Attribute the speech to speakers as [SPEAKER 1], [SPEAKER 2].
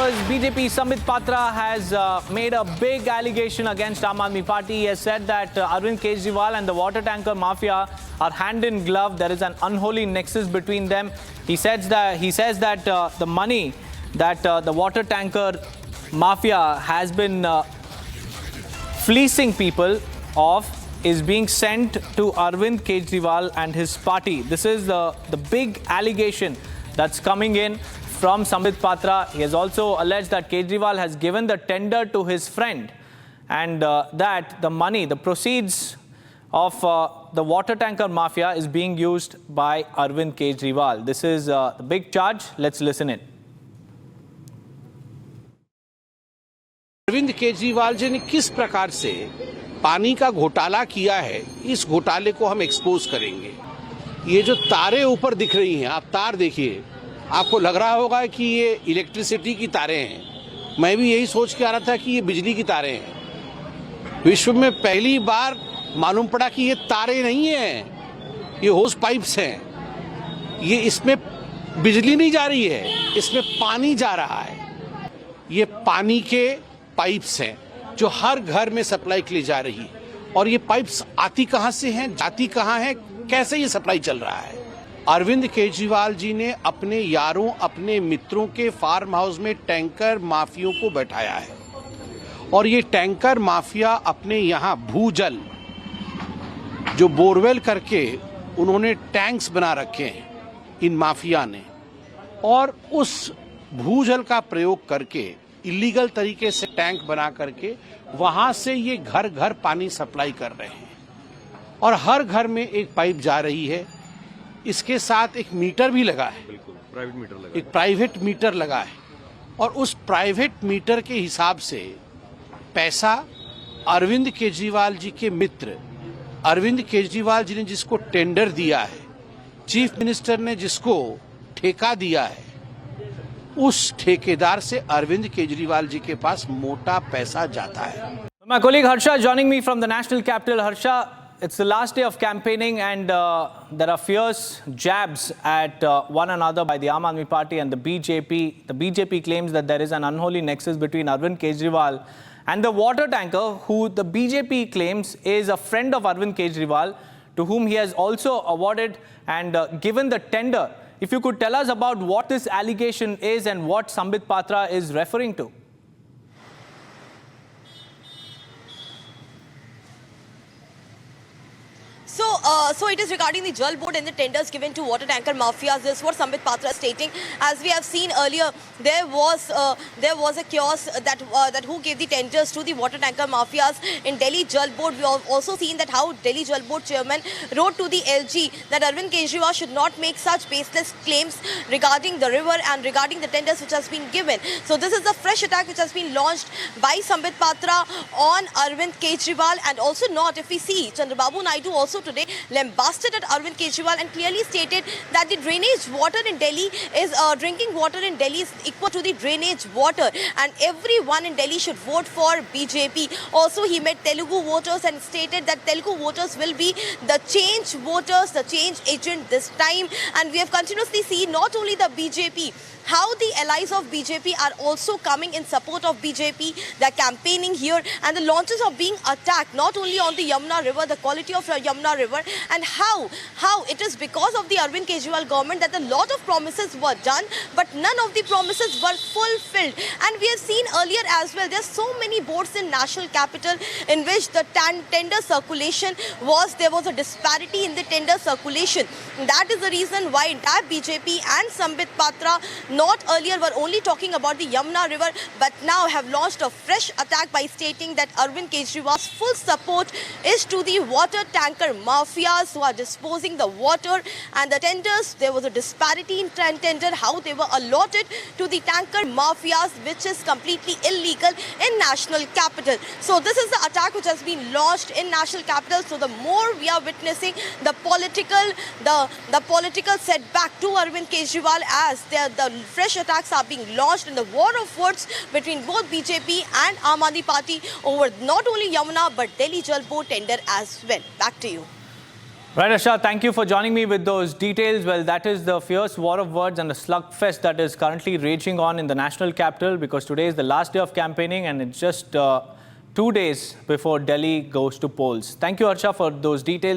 [SPEAKER 1] viewers, BJP Sambit Patra has made a big allegation against Aam Aadmi Party. He has said that Arvind Kejriwal and the water tanker mafia are hand in glove. There is an unholy nexus between them. He says that the money that the water tanker mafia has been fleecing people of is being sent to Arvind Kejriwal and his party. This is the big allegation that's coming in from Sambit Patra. He has also alleged that Kejriwal has given the tender to his friend and that the money, the proceeds of the water tanker mafia is being used by Arvind Kejriwal. This is the big charge. Let's listen in.
[SPEAKER 2] Arvind Kejriwal ji ने किस प्रकार से पानी का घोटाला किया है, इस घोटाले को हम एक्सपोज करेंगे। ये जो तारें ऊपर दिख रही हैं, आप तार देखिए, आपको लग रहा होगा कि ये इलेक्ट्रिसिटी की तारें हैं। मैं भी यही सोच के आ रहा था कि ये बिजली की तारें हैं। विश्व में पहली बार मालूम पड़ा कि ये तारें नहीं हैं, ये होस पाइप्स हैं। ये इसमें बिजली नहीं जा रही है, इसमें पानी जा रहा है। ये पानी के पाइप्स हैं जो हर घर में सप्लाई के लिए जा रही है। और ये पाइप्स आती कहां से हैं, जाती कहां है, कैसे ये सप्लाई चल रहा है। अरविंद केजरीवाल जी ने अपने यारों, अपने मित्रों के फार्म हाउस में टैंकर माफियों को बैठाया है और ये टैंकर माफिया अपने यहाँ भूजल जो बोरवेल करके उन्होंने टैंक्स बना रखे हैं इन माफिया ने, और उस भूजल का प्रयोग करके इलीगल तरीके से टैंक बना करके वहां से ये घर घर पानी सप्लाई कर रहे हैं और हर घर में एक पाइप जा रही है। इसके साथ एक मीटर भी लगा है, बिल्कुल प्राइवेट मीटर लगा, एक प्राइवेट मीटर लगा है और उस प्राइवेट मीटर के हिसाब से पैसा अरविंद केजरीवाल जी के मित्र, अरविंद केजरीवाल जी ने जिसको टेंडर दिया है, चीफ मिनिस्टर ने जिसको ठेका दिया है, उस ठेकेदार से अरविंद केजरीवाल जी के पास मोटा पैसा जाता है।
[SPEAKER 1] My colleague Harsha joining me from the national capital. Harsha, it's the last day of campaigning and there are fierce jabs at one another by the Aam Aadmi Party and the BJP. The BJP claims that there is an unholy nexus between Arvind Kejriwal and the water tanker, who the BJP claims is a friend of Arvind Kejriwal, to whom he has also awarded and given the tender. If you could tell us about what this allegation is and what Sambit Patra is referring to.
[SPEAKER 3] So it is regarding the Jal Board and the tenders given to water tanker mafias. This is what Sambit Patra is stating. As we have seen earlier, there was a chaos that who gave the tenders to the water tanker mafias in Delhi Jal Board. We have also seen that how Delhi Jal Board chairman wrote to the LG that Arvind Kejriwal should not make such baseless claims regarding the river and regarding the tenders which has been given. So this is a fresh attack which has been launched by Sambit Patra on Arvind Kejriwal, and also not, if we see, Chandrababu Naidu also today lambasted at Arvind Kejriwal and clearly stated that the drainage water in Delhi is drinking water in Delhi is equal to the drainage water, and everyone in Delhi should vote for BJP. Also, he met Telugu voters and stated that Telugu voters will be the change voters, the change agent this time. And we have continuously seen not only the BJP, how the allies of BJP are also coming in support of BJP. They're campaigning here, and the launches are being attacked not only on the Yamuna River, the quality of Yamuna River, and how it is because of the Arvind Kejriwal government that a lot of promises were done, but none of the promises were fulfilled. And we have seen earlier as well, there's so many boards in national capital in which the tender circulation there was a disparity in the tender circulation. That is the reason why entire BJP and Sambit Patra not earlier were only talking about the Yamuna River, but now have launched a fresh attack by stating that Arvind Kejriwal's full support is to the water tanker mafias who are disposing the water and the tenders. There was a disparity in tender, how they were allotted to the tanker mafias, which is completely illegal in national capital. So this is the attack which has been launched in national capital. So the more we are witnessing the political setback to Arvind Kejriwal as the fresh attacks are being launched in the war of words between both BJP and Aam Aadmi Party over not only Yamuna but Delhi Jal Board tender as well. Back to you.
[SPEAKER 1] Right, Harsha, thank you for joining me with those details. Well, that is the fierce war of words and the slugfest that is currently raging on in the national capital, because today is the last day of campaigning and it's just 2 days before Delhi goes to polls. Thank you, Harsha, for those details.